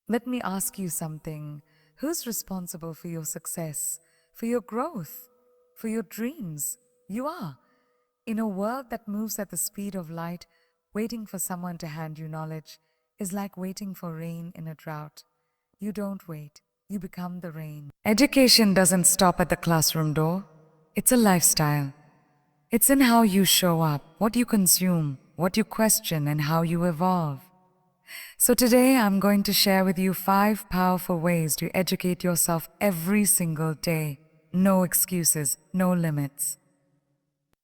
Let me ask you something. Who's responsible for your success, for your growth, for your dreams? You are. In a world that moves at the speed of light, waiting for someone to hand you knowledge is like waiting for rain in a drought. You don't wait, you become the rain. Education doesn't stop at the classroom door, it's a lifestyle. It's in how you show up, what you consume, what you question, and how you evolve. So today I'm going to share with you 5 powerful ways to educate yourself every single day. No excuses, no limits.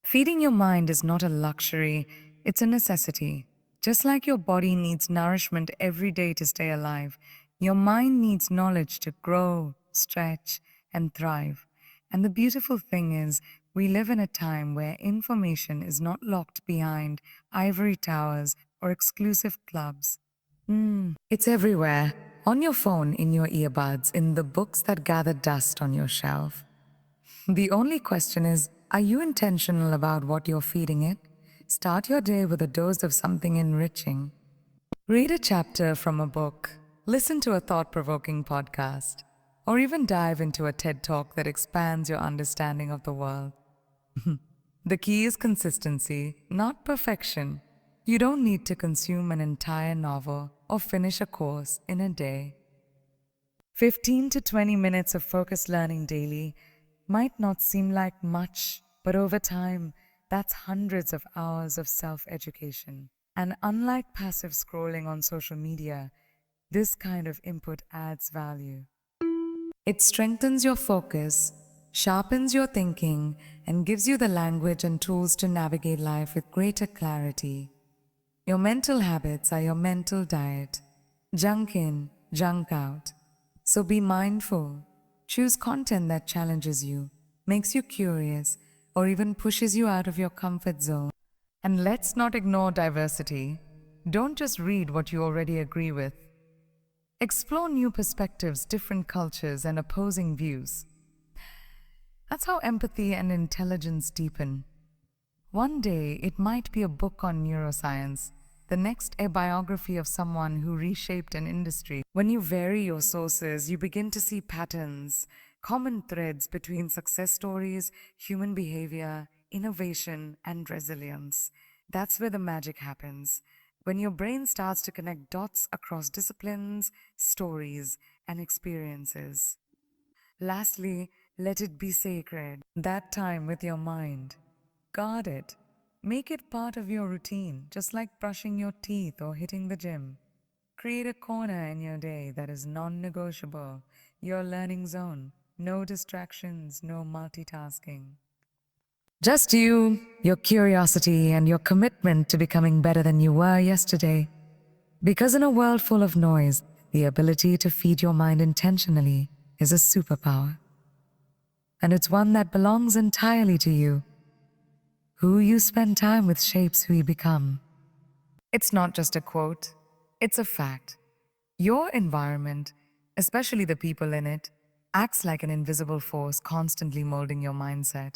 Feeding your mind is not a luxury, it's a necessity. Just like your body needs nourishment every day to stay alive, your mind needs knowledge to grow, stretch, and thrive. And the beautiful thing is, we live in a time where information is not locked behind ivory towers or exclusive clubs. It's everywhere. On your phone, in your earbuds, in the books that gather dust on your shelf. The only question is, are you intentional about what you're feeding it? Start your day with a dose of something enriching. Read a chapter from a book, listen to a thought provoking podcast, or even dive into a TED talk that expands your understanding of the world. The key is consistency, not perfection. You don't need to consume an entire novel or finish a course in a day. 15 to 20 minutes of focused learning daily might not seem like much, but over time, that's hundreds of hours of self-education. And unlike passive scrolling on social media, this kind of input adds value. It strengthens your focus, sharpens your thinking, and gives you the language and tools to navigate life with greater clarity. Your mental habits are your mental diet. Junk in, junk out. So be mindful. Choose content that challenges you, makes you curious, or even pushes you out of your comfort zone. And let's not ignore diversity. Don't just read what you already agree with. Explore new perspectives, different cultures, and opposing views. That's how empathy and intelligence deepen. One day, it might be a book on neuroscience, the next a biography of someone who reshaped an industry. When you vary your sources, you begin to see patterns, common threads between success stories, human behavior, innovation, and resilience. That's where the magic happens. When your brain starts to connect dots across disciplines, stories, and experiences. Lastly, let it be sacred. That time with your mind. Guard it. Make it part of your routine, just like brushing your teeth or hitting the gym. Create a corner in your day that is non-negotiable, your learning zone. No distractions, no multitasking. Just you, your curiosity, and your commitment to becoming better than you were yesterday. Because in a world full of noise, the ability to feed your mind intentionally is a superpower. And it's one that belongs entirely to you. Who you spend time with shapes who you become. It's not just a quote, it's a fact. Your environment, especially the people in it, acts like an invisible force constantly molding your mindset.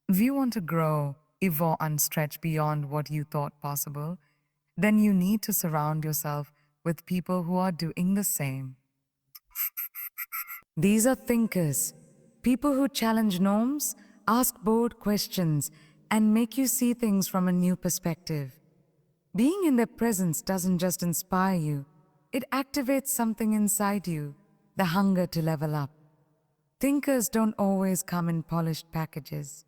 If you want to grow, evolve, and stretch beyond what you thought possible, then you need to surround yourself with people who are doing the same. These are thinkers, people who challenge norms, ask bold questions, and make you see things from a new perspective. Being in their presence doesn't just inspire you, it activates something inside you, the hunger to level up. Thinkers don't always come in polished packages.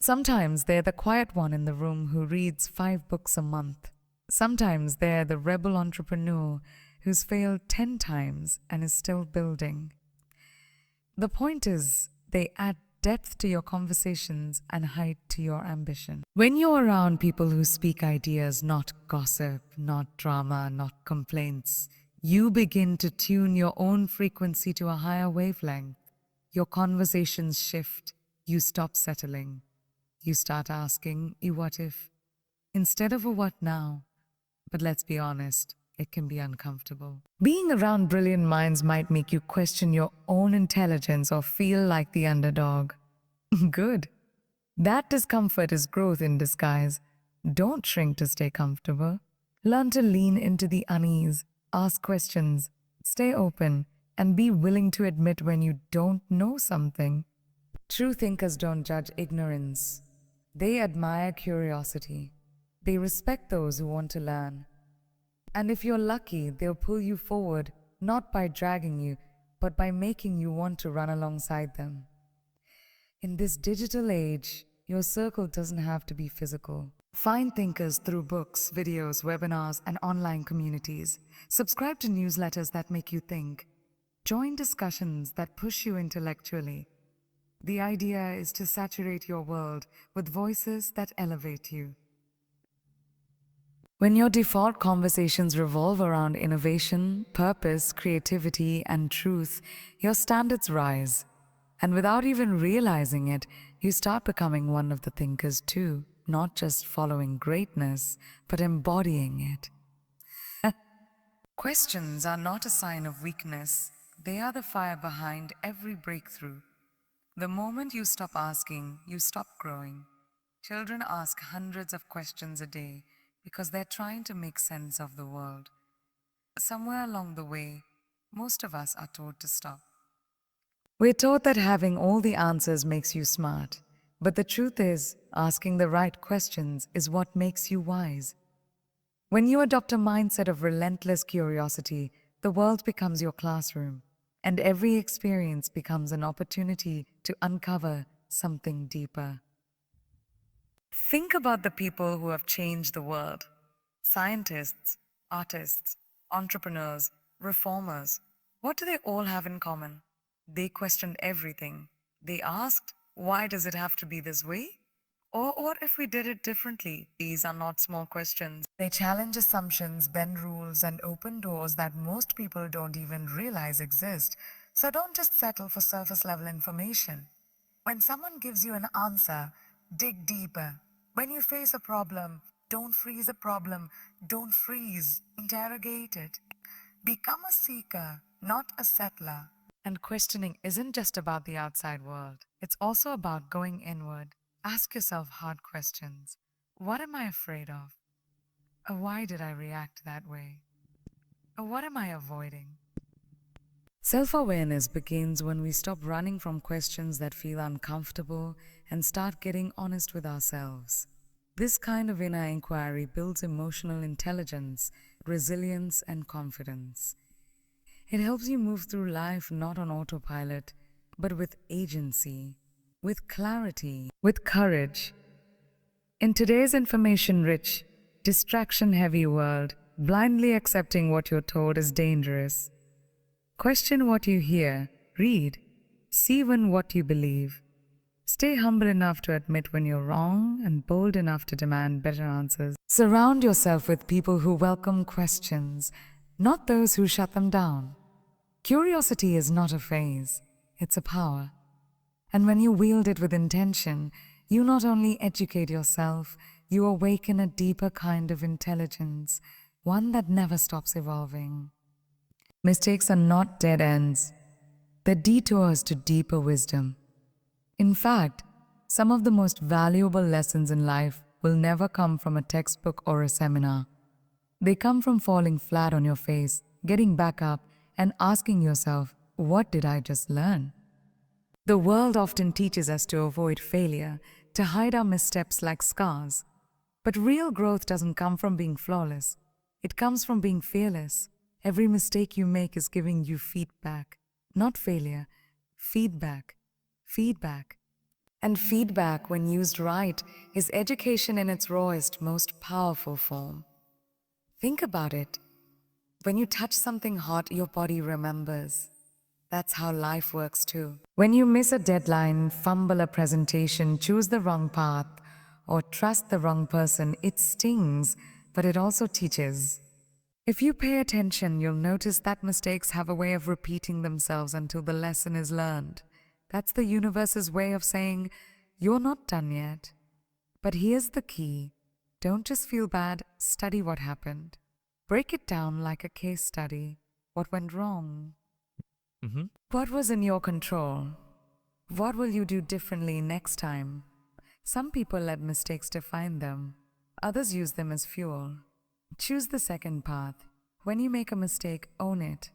Sometimes they're the quiet one in the room who reads 5 books a month. Sometimes they're the rebel entrepreneur who's failed 10 times and is still building. The point is, they add depth to your conversations and height to your ambition. When you're around people who speak ideas, not gossip, not drama, not complaints, you begin to tune your own frequency to a higher wavelength. Your conversations shift. You stop settling. You start asking, what if? Instead of a what now? But let's be honest, it can be uncomfortable. Being around brilliant minds might make you question your own intelligence or feel like the underdog. Good. That discomfort is growth in disguise. Don't shrink to stay comfortable. Learn to lean into the unease, ask questions, Stay open and be willing to admit when you don't know something. True thinkers don't judge ignorance. They admire curiosity. They respect those who want to learn. And if you're lucky, they'll pull you forward, not by dragging you, but by making you want to run alongside them. In this digital age, your circle doesn't have to be physical. Find thinkers through books, videos, webinars, and online communities. Subscribe to newsletters that make you think. Join discussions that push you intellectually. The idea is to saturate your world with voices that elevate you. When your default conversations revolve around innovation, purpose, creativity, and truth, your standards rise. And without even realizing it, you start becoming one of the thinkers too, not just following greatness, but embodying it. Questions are not a sign of weakness, they are the fire behind every breakthrough. The moment you stop asking, you stop growing. Children ask hundreds of questions a day because they're trying to make sense of the world. Somewhere along the way, most of us are taught to stop. We're taught that having all the answers makes you smart, but the truth is, asking the right questions is what makes you wise. When you adopt a mindset of relentless curiosity, the world becomes your classroom, and every experience becomes an opportunity to uncover something deeper. Think about the people who have changed the world. Scientists, artists, entrepreneurs, reformers. What do they all have in common? They questioned everything. They asked, why does it have to be this way? Or what if we did it differently? These are not small questions. They challenge assumptions, bend rules, and open doors that most people don't even realize exist. So don't just settle for surface level information. When someone gives you an answer, dig deeper. When you face a problem, don't freeze a problem. Don't freeze. Interrogate it. Become a seeker, not a settler. And questioning isn't just about the outside world. It's also about going inward. Ask yourself hard questions. What am I afraid of? Or why did I react that way? Or what am I avoiding? Self-awareness begins when we stop running from questions that feel uncomfortable and start getting honest with ourselves. This kind of inner inquiry builds emotional intelligence, resilience, and confidence. It helps you move through life not on autopilot, but with agency, with clarity, with courage. In today's information-rich, distraction-heavy world, blindly accepting what you're told is dangerous. Question what you hear, read, see even what you believe. Stay humble enough to admit when you're wrong and bold enough to demand better answers. Surround yourself with people who welcome questions, not those who shut them down. Curiosity is not a phase, it's a power. And when you wield it with intention, you not only educate yourself, you awaken a deeper kind of intelligence, one that never stops evolving. Mistakes are not dead ends, they're detours to deeper wisdom. In fact, some of the most valuable lessons in life will never come from a textbook or a seminar. They come from falling flat on your face, getting back up, and asking yourself, what did I just learn? The world often teaches us to avoid failure, to hide our missteps like scars. But real growth doesn't come from being flawless. It comes from being fearless. Every mistake you make is giving you feedback, not failure. Feedback. Feedback. And feedback, when used right, is education in its rawest, most powerful form. Think about it. When you touch something hot, your body remembers. That's how life works too. When you miss a deadline, fumble a presentation, choose the wrong path, or trust the wrong person, it stings, but it also teaches. If you pay attention, you'll notice that mistakes have a way of repeating themselves until the lesson is learned. That's the universe's way of saying, you're not done yet. But here's the key. Don't just feel bad, study what happened. Break it down like a case study. What went wrong? What was in your control? What will you do differently next time? Some people let mistakes define them. Others use them as fuel. Choose the second path. When you make a mistake, own it.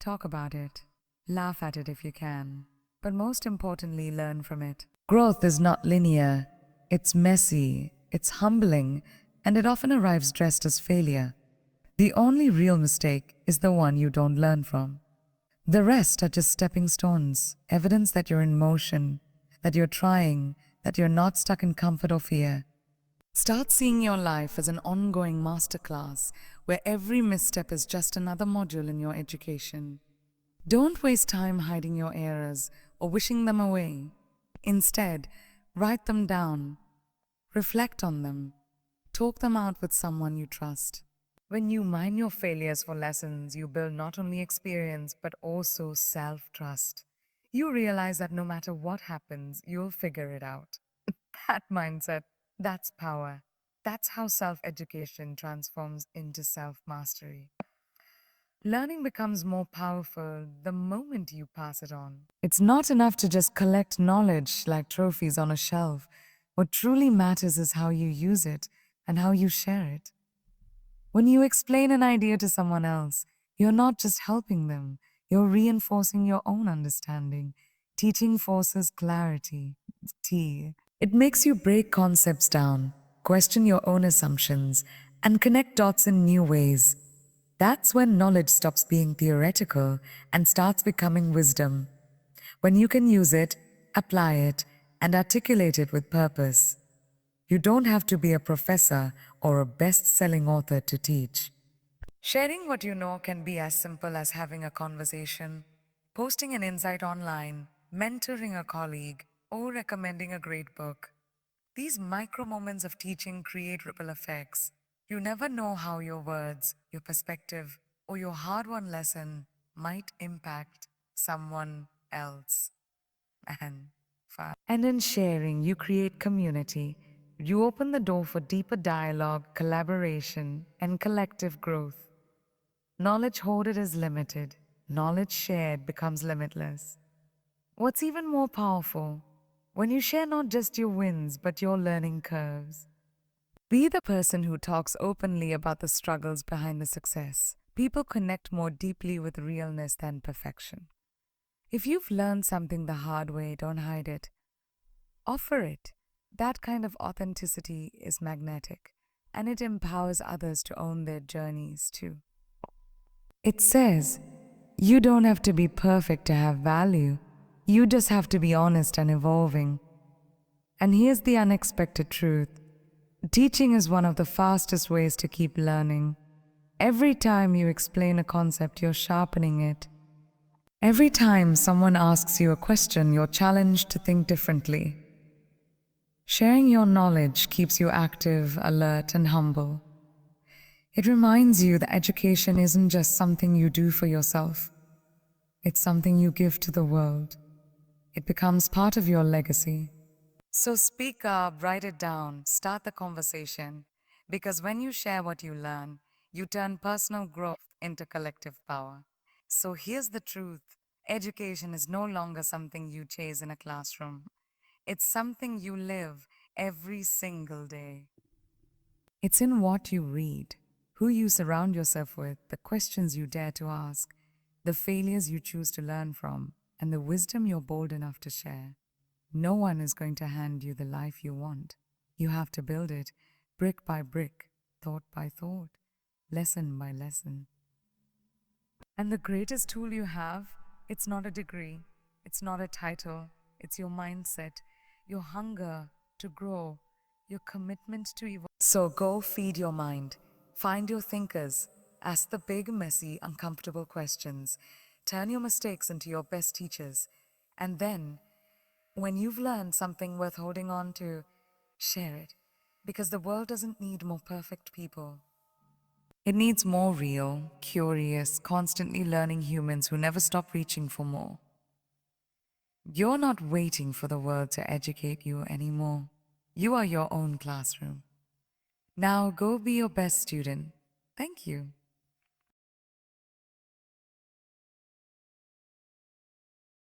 Talk about it. Laugh at it if you can. But most importantly, learn from it. Growth is not linear. It's messy, it's humbling, and it often arrives dressed as failure. The only real mistake is the one you don't learn from. The rest are just stepping stones, evidence that you're in motion, that you're trying, that you're not stuck in comfort or fear. Start seeing your life as an ongoing masterclass where every misstep is just another module in your education. Don't waste time hiding your errors or wishing them away. Instead, write them down, reflect on them, talk them out with someone you trust. When you mine your failures for lessons, you build not only experience but also self-trust. You realize that no matter what happens, you'll figure it out. That mindset, that's power. That's how self-education transforms into self-mastery. Learning becomes more powerful the moment you pass it on. It's not enough to just collect knowledge like trophies on a shelf. What truly matters is how you use it and how you share it. When you explain an idea to someone else, you're not just helping them, you're reinforcing your own understanding. Teaching forces clarity. T. It makes you break concepts down, question your own assumptions, and connect dots in new ways. That's when knowledge stops being theoretical and starts becoming wisdom. When you can use it, apply it, and articulate it with purpose. You don't have to be a professor or a best-selling author to teach. Sharing what you know can be as simple as having a conversation, posting an insight online, mentoring a colleague, or recommending a great book. These micro moments of teaching create ripple effects. You never know how your words, your perspective, or your hard-won lesson might impact someone else. And in sharing, you create community. You open the door for deeper dialogue, collaboration, and collective growth. Knowledge hoarded is limited. Knowledge shared becomes limitless. What's even more powerful? When you share not just your wins, but your learning curves. Be the person who talks openly about the struggles behind the success. People connect more deeply with realness than perfection. If you've learned something the hard way, don't hide it. Offer it. That kind of authenticity is magnetic, and it empowers others to own their journeys too. It says, you don't have to be perfect to have value. You just have to be honest and evolving. And here's the unexpected truth. Teaching is one of the fastest ways to keep learning. Every time you explain a concept, you're sharpening it. Every time someone asks you a question, you're challenged to think differently. Sharing your knowledge keeps you active, alert, and humble. It reminds you that education isn't just something you do for yourself. It's something you give to the world. It becomes part of your legacy. So speak up, write it down, start the conversation. Because when you share what you learn, you turn personal growth into collective power. So here's the truth. Education is no longer something you chase in a classroom. It's something you live every single day. It's in what you read, who you surround yourself with, the questions you dare to ask, the failures you choose to learn from, and the wisdom you're bold enough to share. No one is going to hand you the life you want. You have to build it, brick by brick, thought by thought, lesson by lesson. And the greatest tool you have, it's not a degree, it's not a title, it's your mindset, your hunger to grow, your commitment to evolve. So go feed your mind, find your thinkers, ask the big, messy, uncomfortable questions, turn your mistakes into your best teachers, and then, when you've learned something worth holding on to, share it, because the world doesn't need more perfect people. It needs more real, curious, constantly learning humans who never stop reaching for more. You're not waiting for the world to educate you anymore. You are your own classroom. Now go be your best student. Thank you.